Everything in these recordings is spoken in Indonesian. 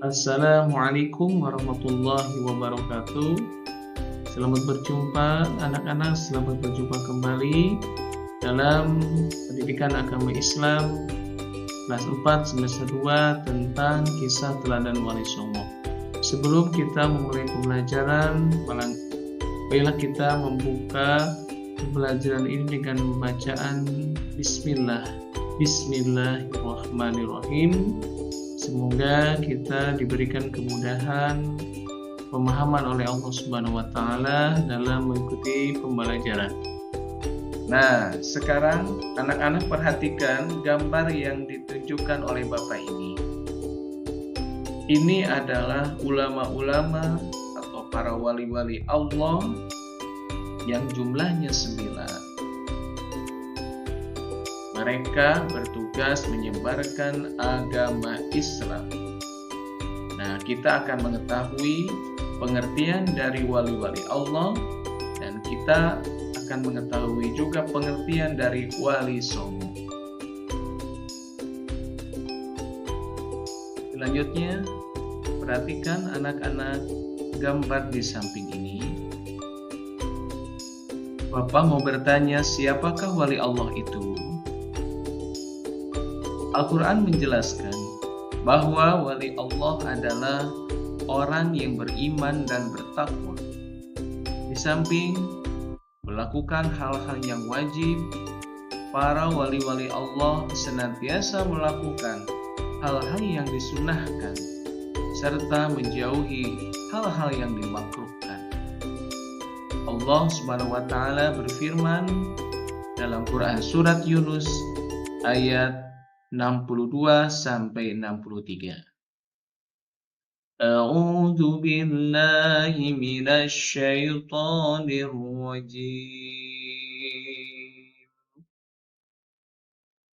Assalamualaikum warahmatullahi wabarakatuh. Selamat berjumpa anak-anak, selamat berjumpa kembali dalam pendidikan agama Islam kelas 4 semester 2 tentang kisah teladan Wali Songo. Sebelum kita memulai pembelajaran, marilah kita membuka pembelajaran ini dengan bacaan Bismillah. Bismillahirrahmanirrahim. Semoga kita diberikan kemudahan pemahaman oleh Allah Subhanahu wa Ta'ala dalam mengikuti pembelajaran. Nah, sekarang anak-anak perhatikan gambar yang ditunjukkan oleh Bapak ini. Ini adalah ulama-ulama atau para wali-wali Allah yang jumlahnya 9. Mereka bertugas menyebarkan agama Islam. Nah, kita akan mengetahui pengertian dari wali-wali Allah dan kita akan mengetahui juga pengertian dari Wali Songo. Selanjutnya, perhatikan anak-anak gambar di samping ini. Bapak mau bertanya, siapakah wali Allah itu? Al-Quran menjelaskan bahwa wali Allah adalah orang yang beriman dan bertakwa. Di samping melakukan hal-hal yang wajib, para wali-wali Allah senantiasa melakukan hal-hal yang disunahkan, serta menjauhi hal-hal yang dimakruhkan. Allah Subhanahu wa Ta'ala berfirman dalam Quran surat Yunus ayat 62 sampai 63. A'udzu billahi minasy syaithanir rajim.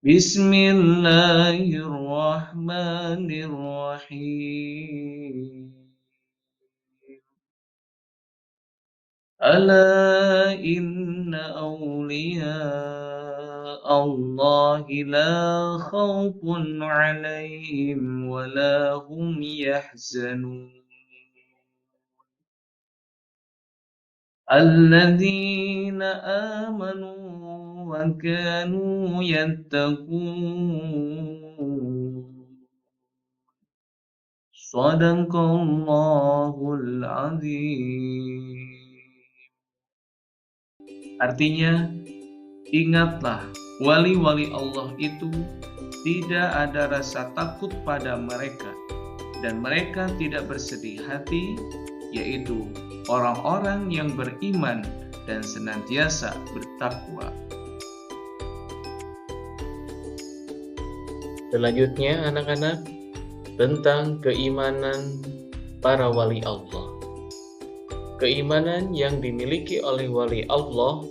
Bismillahirrahmanirrahim. Ala inna awliya Allah la khawfun 'alaihim wa la hum yahzanun. Alladzina amanu wa kanu yattaqun. Shadaqallahul 'azim. Artinya, ingatlah, wali-wali Allah itu tidak ada rasa takut pada mereka, dan mereka tidak bersedih hati, yaitu orang-orang yang beriman dan senantiasa bertakwa. Selanjutnya, anak-anak, tentang keimanan para wali Allah. Keimanan yang dimiliki oleh wali Allah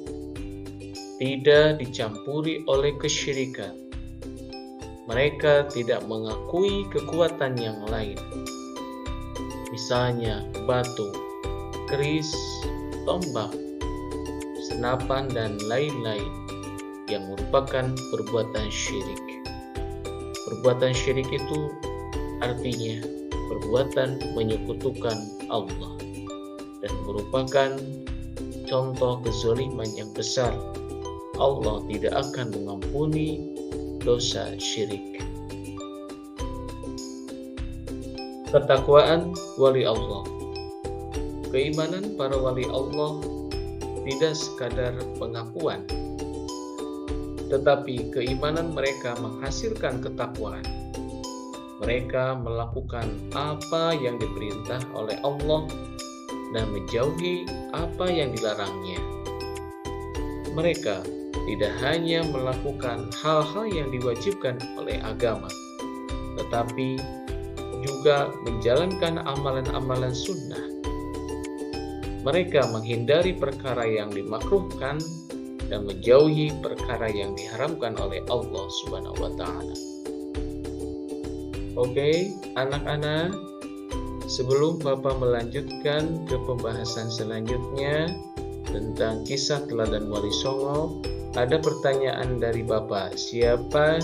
tidak dicampuri oleh kesyirikan. Mereka tidak mengakui kekuatan yang lain, misalnya batu, keris, tombak, senapan, dan lain-lain yang merupakan perbuatan syirik. Perbuatan syirik itu artinya perbuatan menyekutukan Allah dan merupakan contoh kezaliman yang besar. Allah tidak akan mengampuni dosa syirik. Ketakwaan wali Allah. Keimanan para wali Allah tidak sekadar pengakuan, tetapi keimanan mereka menghasilkan ketakwaan. Mereka melakukan apa yang diperintah oleh Allah dan menjauhi apa yang dilarangnya. Mereka tidak hanya melakukan hal-hal yang diwajibkan oleh agama, tetapi juga menjalankan amalan-amalan sunnah. Mereka menghindari perkara yang dimakruhkan dan menjauhi perkara yang diharamkan oleh Allah Subhanahu wa Ta'ala. Oke, anak-anak, sebelum Bapak melanjutkan ke pembahasan selanjutnya tentang kisah teladan Wali Songo, ada pertanyaan dari Bapak. Siapa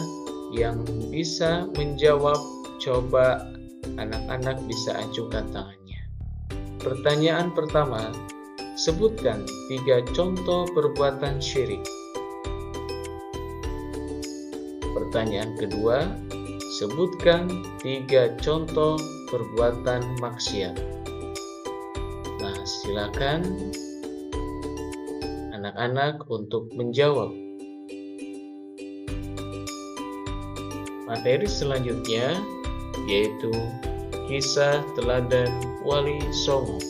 yang bisa menjawab? Coba anak-anak bisa ajukan tangannya. Pertanyaan pertama, sebutkan 3 contoh perbuatan syirik. Pertanyaan kedua, sebutkan 3 contoh perbuatan maksiat. Nah, silakan anak-anak untuk menjawab. Materi selanjutnya yaitu kisah teladan Wali Songo.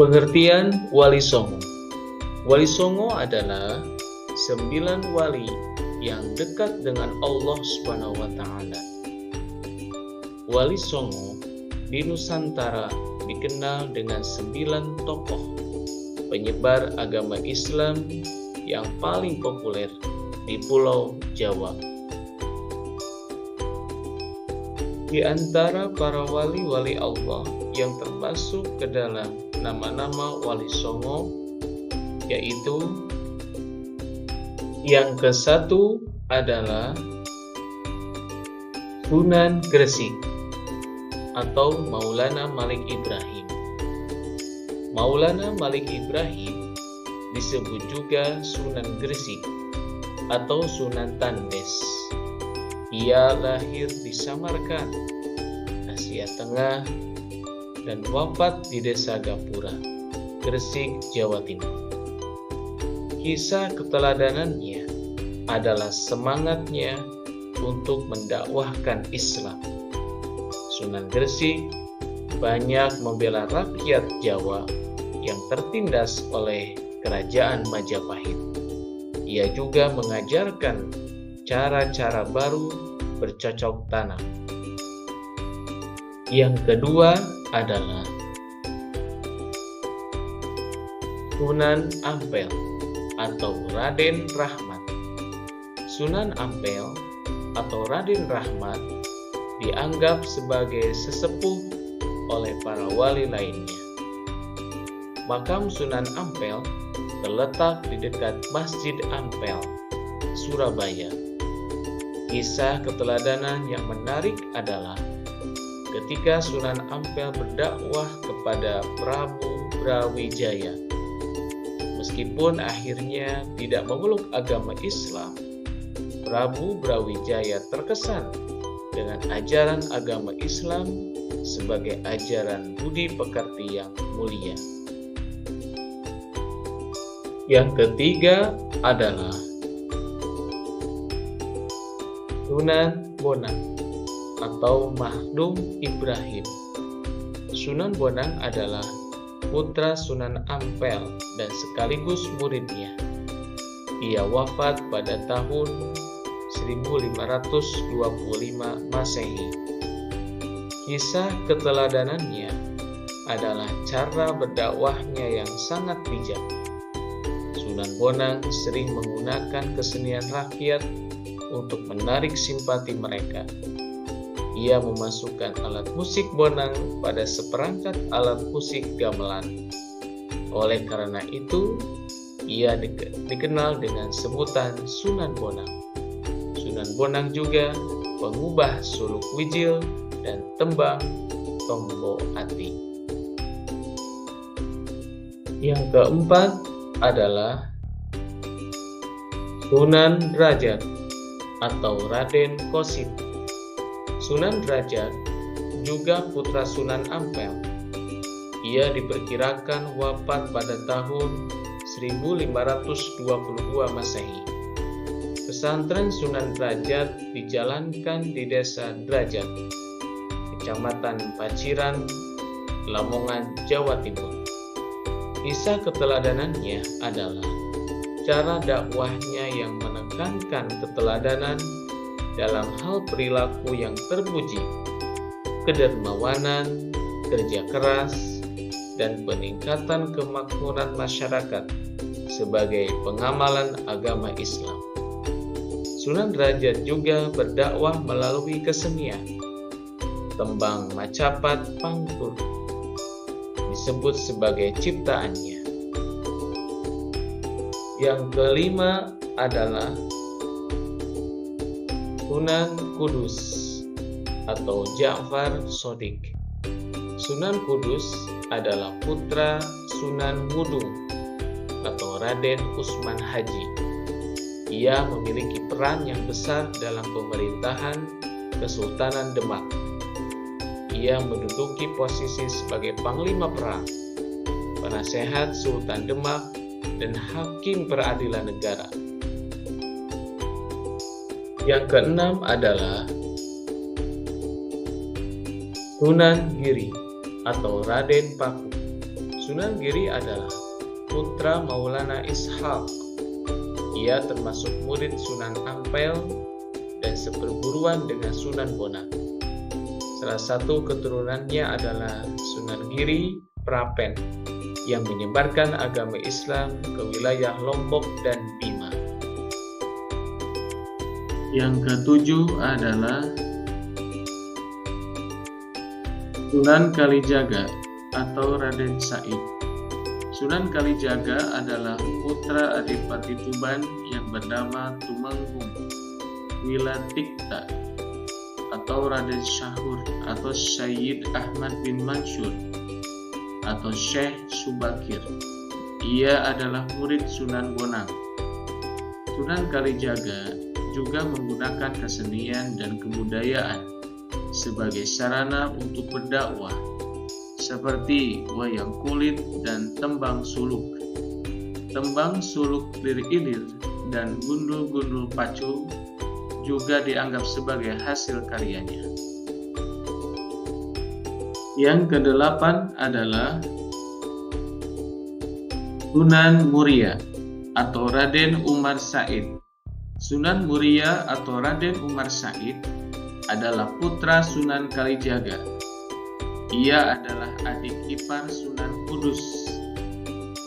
Pengertian Wali Songo. Wali Songo adalah 9 wali yang dekat dengan Allah Subhanahu wa Ta'ala. Wali Songo di Nusantara dikenal dengan 9 tokoh penyebar agama Islam yang paling populer di Pulau Jawa. Di antara para wali-wali Allah yang termasuk ke dalam nama-nama Wali Songo, yaitu yang ke-1 adalah Sunan Gresik atau Maulana Malik Ibrahim. Maulana Malik Ibrahim disebut juga Sunan Gresik atau Sunan Tandes. Ia lahir di Samarkand, Asia Tengah, dan wafat di Desa Gapura, Gresik, Jawa Timur. Kisah keteladanannya adalah semangatnya untuk mendakwahkan Islam. Sunan Gresik banyak membela rakyat Jawa yang tertindas oleh kerajaan Majapahit. Ia juga mengajarkan cara-cara baru bercocok tanam. Yang kedua adalah Sunan Ampel atau Raden Rahmat. Sunan Ampel atau Raden Rahmat dianggap sebagai sesepuh oleh para wali lainnya. Makam Sunan Ampel terletak di dekat Masjid Ampel, Surabaya. Kisah keteladanan yang menarik adalah ketika Sunan Ampel berdakwah kepada Prabu Brawijaya. Meskipun akhirnya tidak memeluk agama Islam, Prabu Brawijaya terkesan dengan ajaran agama Islam sebagai ajaran budi pekerti yang mulia. Yang ketiga adalah Sunan Bonang atau Mahdum Ibrahim. Sunan Bonang adalah putra Sunan Ampel dan sekaligus muridnya. Ia wafat pada tahun 1525 Masehi. Kisah keteladanannya adalah cara berdakwahnya yang sangat bijak. Sunan Bonang sering menggunakan kesenian rakyat untuk menarik simpati mereka. Ia memasukkan alat musik Bonang pada seperangkat alat musik gamelan. Oleh karena itu, ia dikenal dengan sebutan Sunan Bonang. Sunan Bonang juga mengubah suluk wijil dan tembang Tombo Ati. Yang keempat adalah Sunan Derajat atau Raden Kosit. Sunan Derajat juga putra Sunan Ampel. Ia diperkirakan wafat pada tahun 1522 Masehi. Pesantren Sunan Derajat dijalankan di Desa Derajat, Kecamatan Paciran, Lamongan, Jawa Timur. Kisah keteladanannya adalah cara dakwahnya yang menekankan keteladanan dalam hal perilaku yang terpuji, kedermawanan, kerja keras, dan peningkatan kemakmuran masyarakat sebagai pengamalan agama Islam. Sunan Derajat juga berdakwah melalui kesenian. Tembang Macapat Pangkur disebut sebagai ciptaannya. Yang kelima adalah Sunan Kudus atau Ja'far Shodiq. Sunan Kudus adalah putra Sunan Wudung atau Raden Usman Haji. Ia memiliki peran yang besar dalam pemerintahan Kesultanan Demak. Ia menduduki posisi sebagai Panglima Perang, penasehat Sultan Demak, dan Hakim Peradilan Negara. Yang keenam adalah Sunan Giri atau Raden Paku. Sunan Giri adalah putra Maulana Ishaq. Ia termasuk murid Sunan Ampel dan seperguruan dengan Sunan Bonang. Salah satu keturunannya adalah Sunan Giri Prapen yang menyebarkan agama Islam ke wilayah Lombok dan Bima. Yang ketujuh adalah Sunan Kalijaga atau Raden Said. Sunan Kalijaga adalah putra Adipati Tuban yang bernama Tumenggung Wilatikta atau Raden Syahur atau Syed Ahmad bin Mansur atau Syekh Subakir. Ia adalah murid Sunan Bonang. Sunan Kalijaga juga menggunakan kesenian dan kebudayaan sebagai sarana untuk berdakwah, seperti wayang kulit dan tembang suluk. Tembang suluk lir-ilir dan gundul-gundul pacu juga dianggap sebagai hasil karyanya. Yang kedelapan adalah Sunan Muria atau Raden Umar Said. Sunan Muria atau Raden Umar Said adalah putra Sunan Kalijaga. Ia adalah adik ipar Sunan Kudus.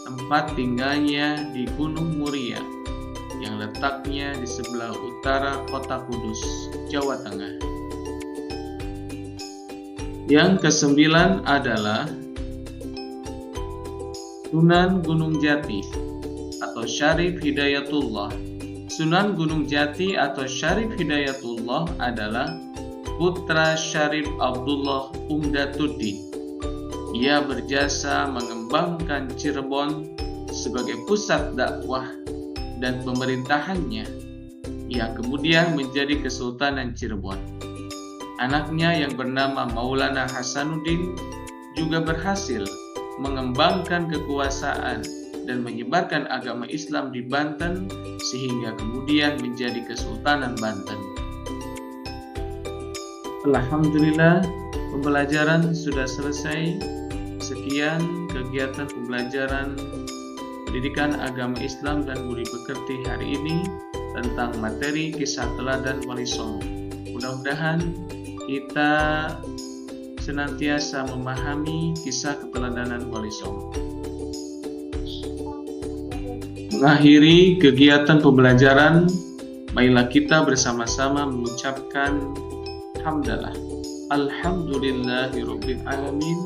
Tempat tinggalnya di Gunung Muria yang letaknya di sebelah utara kota Kudus, Jawa Tengah. Yang kesembilan adalah Sunan Gunung Jati atau Syarif Hidayatullah. Sunan Gunung Jati atau Syarif Hidayatullah adalah putra Syarif Abdullah Umdatuddin. Ia berjasa mengembangkan Cirebon sebagai pusat dakwah dan pemerintahannya yang kemudian menjadi Kesultanan Cirebon. Anaknya yang bernama Maulana Hasanuddin juga berhasil mengembangkan kekuasaan dan menyebarkan agama Islam di Banten sehingga kemudian menjadi Kesultanan Banten. Alhamdulillah, pembelajaran sudah selesai. Sekian kegiatan pembelajaran pendidikan agama Islam dan budi pekerti hari ini tentang materi kisah teladan Wali Songo. Mudah-mudahan kita senantiasa memahami kisah keteladanan Wali Songo. Mengakhiri kegiatan pembelajaran, marilah kita bersama-sama mengucapkan hamdalah, alhamdulillahirabbil alamin,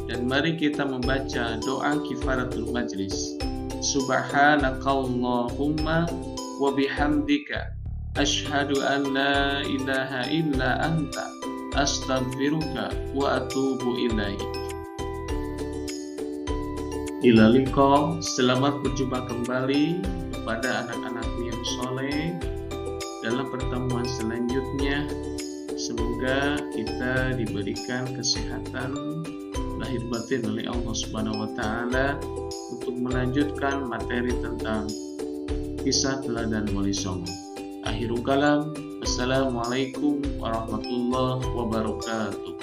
dan mari kita membaca doa kifaratul majlis. Subhanakallahumma wa bihamdika asyhadu an la ilaha illa anta astaghfiruka wa atubu ilaik. Ila liqa, selamat berjumpa kembali kepada anak-anakku yang soleh dalam pertemuan selanjutnya. Semoga kita diberikan kesehatan lahir batin oleh Allah Subhanahu wa taala untuk melanjutkan materi tentang kisah teladan Wali Songo. Akhirul kalam, wassalamualaikum warahmatullahi wabarakatuh.